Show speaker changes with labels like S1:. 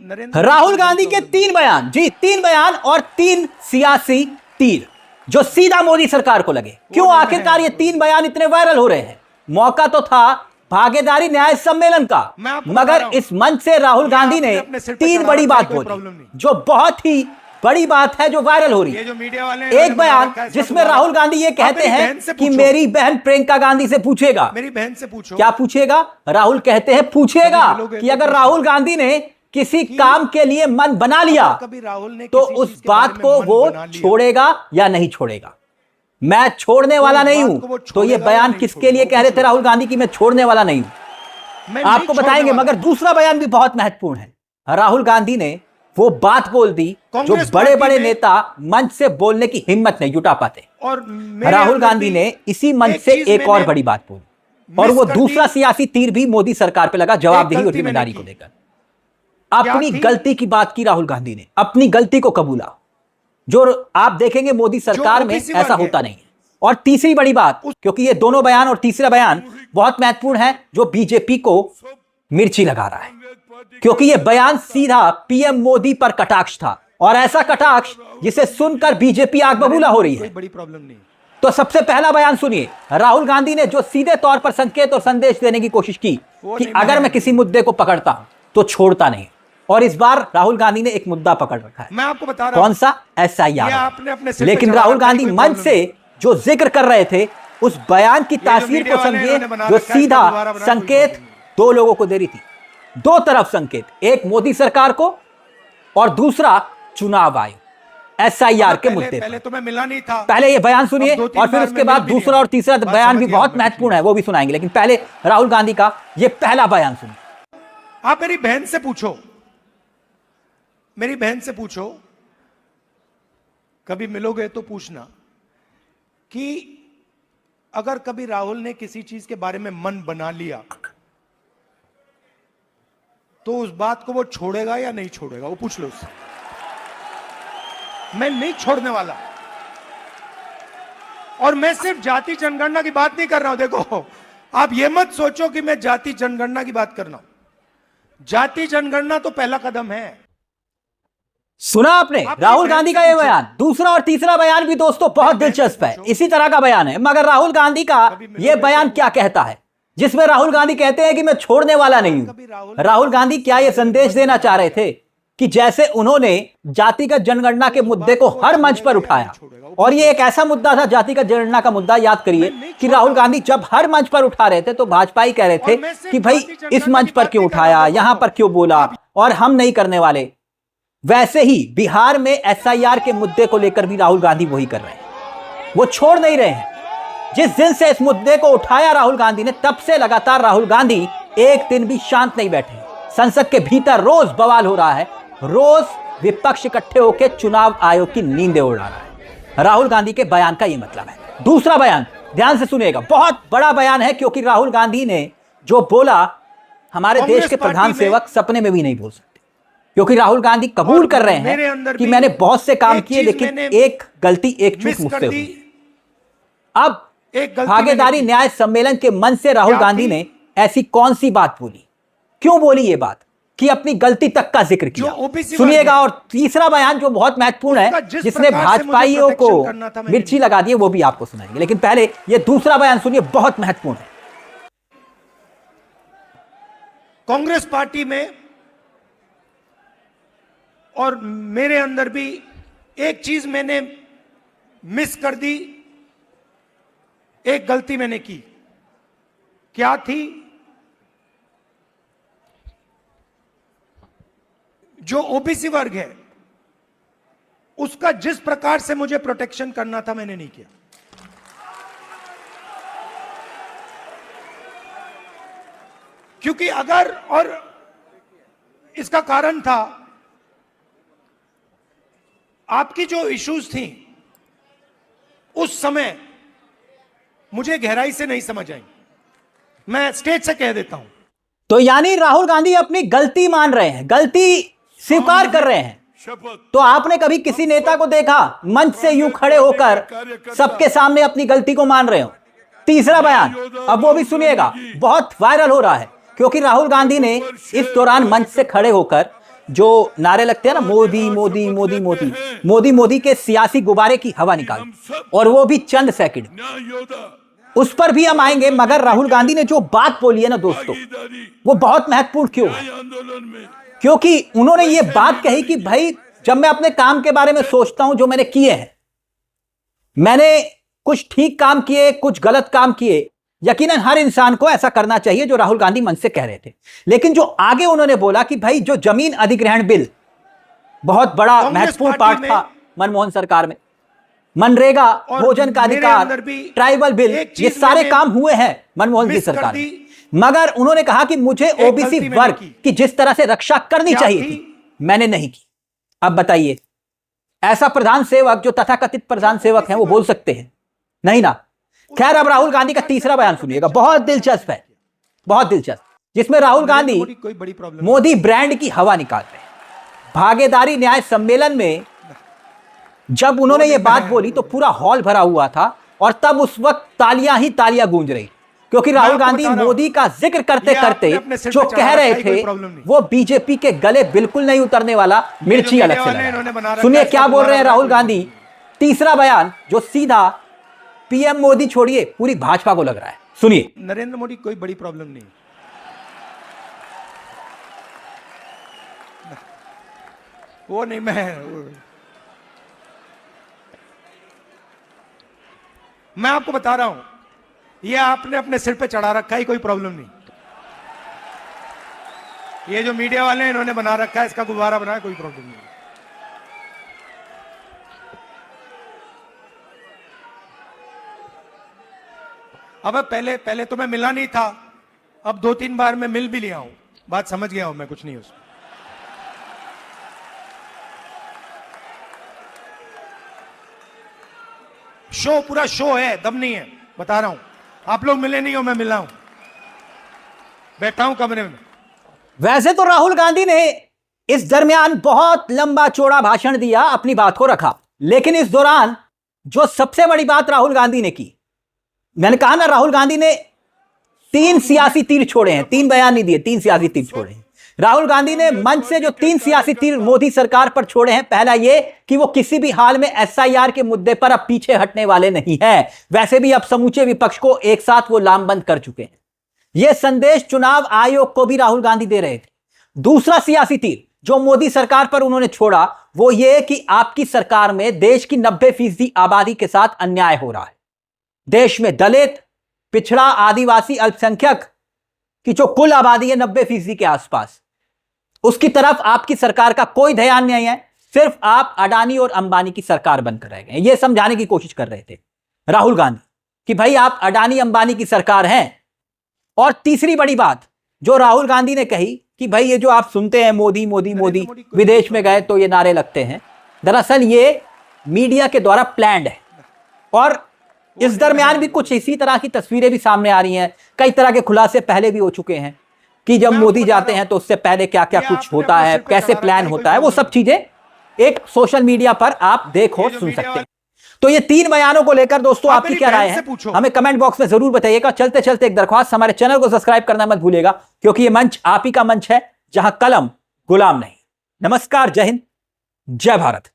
S1: राहुल गांधी के 3 बयान, जी 3 बयान और 3 सियासी तीर जो सीधा मोदी सरकार को लगे। क्यों आखिरकार ये 3 बयान इतने वायरल हो रहे हैं? मौका तो था भागीदारी न्याय सम्मेलन का, मगर इस मंच से राहुल गांधी ने 3 बड़ी बात बोली जो बहुत ही बड़ी बात है, जो वायरल हो रही है।
S2: जो मीडिया वाले
S1: एक बयान जिसमें राहुल गांधी ये कहते हैं कि मेरी बहन प्रियंका गांधी से पूछेगा,
S2: मेरी बहन से पूछो।
S1: क्या पूछेगा? राहुल कहते हैं पूछेगा कि अगर राहुल गांधी ने किसी काम के लिए मन बना लिया
S2: कभी राहुल ने
S1: तो उस बात को वो छोड़ेगा या नहीं छोड़ेगा। मैं छोड़ने वाला नहीं हूं। तो ये बयान किसके लिए कह रहे थे राहुल गांधी की मैं छोड़ने वाला नहीं हूं? आपको बताएंगे, मगर दूसरा बयान भी बहुत महत्वपूर्ण है। राहुल गांधी ने वो बात बोल दी जो बड़े बड़े नेता मंच से बोलने की हिम्मत नहीं जुटा पाते, और राहुल गांधी ने इसी मंच से एक और बड़ी बात बोली, और वो दूसरा सियासी तीर भी मोदी सरकार पे लगा जवाबदेही और जिम्मेदारी को लेकर। अपनी गलती की बात की राहुल गांधी ने, अपनी गलती को कबूला, जो आप देखेंगे मोदी सरकार में ऐसा होता नहीं है। और तीसरी बड़ी बात, क्योंकि ये दोनों बयान और तीसरा बयान बहुत महत्वपूर्ण है, जो बीजेपी को मिर्ची लगा रहा है, क्योंकि ये बयान सीधा पीएम मोदी पर कटाक्ष था, और ऐसा कटाक्ष जिसे सुनकर बीजेपी आग बबूला हो रही है।
S2: बड़ी प्रॉब्लम नहीं।
S1: तो सबसे पहला बयान सुनिए, राहुल गांधी ने जो सीधे तौर पर संकेत और संदेश देने की कोशिश की कि अगर मैं किसी मुद्दे को पकड़ता हूं तो छोड़ता नहीं। और इस बार राहुल गांधी ने एक मुद्दा पकड़ रखा है,
S2: मैं आपको बता रहा हूं,
S1: कौन सा? SIR। लेकिन राहुल गांधी मंच से जो जिक्र कर रहे थे उस बयान की तासीर को समझिए, जो सीधा संकेत 2 लोगों को दे रही थी, 2 तरफ संकेत, एक मोदी सरकार को और दूसरा चुनाव आयोग SIR के मुद्दे।
S2: पहले तो मैं मिला नहीं था।
S1: पहले ये बयान सुनिए और फिर उसके बाद दूसरा और तीसरा बयान भी बहुत महत्वपूर्ण है, वो भी सुनाएंगे। लेकिन पहले राहुल गांधी का ये पहला बयान सुनिए।
S2: आप मेरी बहन से पूछो, मेरी बहन से पूछो, कभी मिलोगे तो पूछना कि अगर कभी राहुल ने किसी चीज के बारे में मन बना लिया तो उस बात को वो छोड़ेगा या नहीं छोड़ेगा, वो पूछ लो उससे। मैं नहीं छोड़ने वाला। और मैं सिर्फ जाति जनगणना की बात नहीं कर रहा हूं। देखो, आप ये मत सोचो कि मैं जाति जनगणना की बात कर रहा हूं। जाति जनगणना तो पहला कदम है।
S1: सुना आपने राहुल गांधी का ये बयान। दूसरा और तीसरा बयान भी दोस्तों बहुत दिलचस्प है, इसी तरह का बयान है। मगर राहुल गांधी का ये बयान क्या कहता है, जिसमें राहुल गांधी कहते हैं कि मैं छोड़ने वाला नहीं हूं। राहुल गांधी क्या ये संदेश देना चाह रहे थे कि जैसे उन्होंने जातिगत जनगणना के मुद्दे को हर मंच पर उठाया, और ये एक ऐसा मुद्दा था जातिगत जनगणना का मुद्दा, याद करिए कि राहुल गांधी जब हर मंच पर उठा रहे थे तो भाजपा ही कह रहे थे कि भाई इस मंच पर क्यों उठाया, यहां पर क्यों बोला, और हम नहीं करने वाले। वैसे ही बिहार में SIR के मुद्दे को लेकर भी राहुल गांधी वही कर रहे हैं, वो छोड़ नहीं रहे हैं। जिस दिन से इस मुद्दे को उठाया राहुल गांधी ने, तब से लगातार राहुल गांधी एक दिन भी शांत नहीं बैठे। संसद के भीतर रोज बवाल हो रहा है, रोज विपक्ष इकट्ठे होकर चुनाव आयोग की नींदें उड़ा रहा है। राहुल गांधी के बयान का यह मतलब है। दूसरा बयान ध्यान से सुनिएगा, बहुत बड़ा बयान है, क्योंकि राहुल गांधी ने जो बोला हमारे देश के प्रधान सेवक सपने में भी नहीं बोल सकते। क्योंकि राहुल गांधी कबूल कर रहे हैं कि मैंने बहुत से काम किए, लेकिन एक गलती, एक चूक मुझसे हुई। अब भागीदारी न्याय सम्मेलन के मंच से राहुल गांधी ने ऐसी कौन सी बात बोली, क्यों बोली ये बात, कि अपनी गलती तक का जिक्र किया। सुनिएगा। और तीसरा बयान जो बहुत महत्वपूर्ण है, जिसने भाजपाइयों को मिर्ची लगा दी, वो भी आपको सुनाएंगे। लेकिन पहले ये दूसरा बयान सुनिए, बहुत महत्वपूर्ण है।
S2: कांग्रेस पार्टी में और मेरे अंदर भी एक चीज मैंने मिस कर दी, एक गलती मैंने की। क्या थी? जो ओबीसी वर्ग है उसका जिस प्रकार से मुझे प्रोटेक्शन करना था, मैंने नहीं किया। क्योंकि अगर, और इसका कारण था आपकी जो इश्यूज थी उस समय मुझे गहराई से नहीं समझ आई। मैं स्टेज से कह देता हूं।
S1: तो यानी राहुल गांधी अपनी गलती मान रहे हैं, गलती स्वीकार कर रहे हैं। तो आपने कभी किसी नेता को देखा मंच से यूं खड़े होकर सबके सामने अपनी गलती को मान रहे हो? तीसरा बयान, अब वो भी सुनिएगा, बहुत वायरल हो रहा है, क्योंकि राहुल गांधी ने इस दौरान मंच से खड़े होकर जो नारे लगते हैं ना, मोदी मोदी मोदी मोदी मोदी मोदी के सियासी गुब्बारे की हवा निकाल, और वो भी चंद सेकंड, उस पर भी हम आएंगे। मगर राहुल गांधी ने जो बात बोली है ना दोस्तों, वो बहुत महत्वपूर्ण क्यों है? क्योंकि उन्होंने ये बात कही कि भाई जब मैं अपने काम के बारे में सोचता हूं, जो मैंने किए हैं, मैंने कुछ ठीक काम किए, कुछ गलत काम किए, यकीनन हर इंसान को ऐसा करना चाहिए जो राहुल गांधी मन से कह रहे थे। लेकिन जो आगे उन्होंने बोला कि भाई जो जमीन अधिग्रहण बिल बहुत बड़ा महत्वपूर्ण पार्ट था मनमोहन सरकार में, मनरेगा, भोजन का अधिकार, ट्राइबल बिल, ये सारे काम हुए हैं मनमोहन की सरकार में। मगर उन्होंने कहा कि मुझे ओबीसी वर्ग की जिस तरह से रक्षा करनी चाहिए थी, मैंने नहीं की। अब बताइए, ऐसा प्रधान सेवक जो तथाकथित प्रधान सेवक हैं वो बोल सकते हैं? नहीं ना। खैर, अब राहुल गांधी का तीसरा बयान सुनिएगा, बहुत दिलचस्प है, बहुत दिलचस्प, जिसमें राहुल गांधी मोदी ब्रांड की हवा निकाल रहे हैं। भागीदारी न्याय सम्मेलन में जब उन्होंने ये बात बोली तो पूरा हॉल भरा हुआ था, और तब उस वक्त तालियां ही तालियां गूंज रही, क्योंकि राहुल गांधी मोदी का जिक्र करते करते जो कह रहे थे वो बीजेपी के गले बिल्कुल नहीं उतरने वाला, मिर्ची अलग से लगा। सुनिए क्या बोल रहे हैं राहुल गांधी। तीसरा बयान जो सीधा पीएम मोदी छोड़िए पूरी भाजपा को लग रहा है, सुनिए।
S2: नरेंद्र मोदी कोई बड़ी प्रॉब्लम नहीं, वो नहीं, मैं आपको बता रहा हूं, ये आपने अपने सिर पे चढ़ा रखा है, कोई प्रॉब्लम नहीं। ये जो मीडिया वाले हैं इन्होंने बना रखा है, इसका गुब्बारा बनाया, कोई प्रॉब्लम नहीं। अब पहले तो मैं मिला नहीं था, अब 2-3 बार मैं मिल भी लिया हूं, बात समझ गया हूं मैं, कुछ नहीं उसमें। शो, पूरा शो है, दम नहीं है, बता रहा हूं। आप लोग मिले नहीं हो, मैं मिला हूं, बैठा हूं कमरे में।
S1: वैसे तो राहुल गांधी ने इस दरमियान बहुत लंबा चौड़ा भाषण दिया, अपनी बात को रखा, लेकिन इस दौरान जो सबसे बड़ी बात राहुल गांधी ने की, मैंने कहा ना, राहुल गांधी ने 3 सियासी तीर छोड़े हैं, 3 बयान नहीं दिए, 3 सियासी तीर छोड़े हैं। राहुल गांधी ने मंच से जो 3 सियासी तीर मोदी सरकार पर छोड़े हैं, पहला ये कि वो किसी भी हाल में एसआईआर के मुद्दे पर अब पीछे हटने वाले नहीं हैं। वैसे भी अब समूचे विपक्ष को एक साथ वो लामबंद कर चुके हैं। यह संदेश चुनाव आयोग को भी राहुल गांधी दे रहे थे। दूसरा सियासी तीर जो मोदी सरकार पर उन्होंने छोड़ा, वो ये कि आपकी सरकार में देश की 90% आबादी के साथ अन्याय हो रहा है। देश में दलित, पिछड़ा, आदिवासी, अल्पसंख्यक की जो कुल आबादी है 90% के आसपास, उसकी तरफ आपकी सरकार का कोई ध्यान नहीं है। सिर्फ आप अडानी और अंबानी की सरकार बनकर रह गए। यह समझाने की कोशिश कर रहे थे राहुल गांधी कि भाई आप अडानी अंबानी की सरकार हैं। और तीसरी बड़ी बात जो राहुल गांधी ने कही कि भाई ये जो आप सुनते हैं मोदी मोदी मोदी, विदेश में गए तो ये नारे लगते हैं, दरअसल ये मीडिया के द्वारा प्लान्ड है। और इस दरमियान भी कुछ इसी तरह की तस्वीरें भी सामने आ रही हैं। कई तरह के खुलासे पहले भी हो चुके हैं कि जब मोदी जाते हैं तो उससे पहले क्या क्या कुछ होता है, कैसे प्लान होता है, वो सब चीजें एक सोशल मीडिया पर आप देखो, सुन सकते हैं। तो ये 3 बयानों को लेकर दोस्तों आपकी क्या राय है, हमें कमेंट बॉक्स में जरूर बताइएगा। चलते चलते एक दरख्वास्त, हमारे चैनल को सब्सक्राइब करना मत भूलिएगा, क्योंकि ये मंच आप ही का मंच है जहां कलम गुलाम नहीं। नमस्कार, जय हिंद, जय भारत।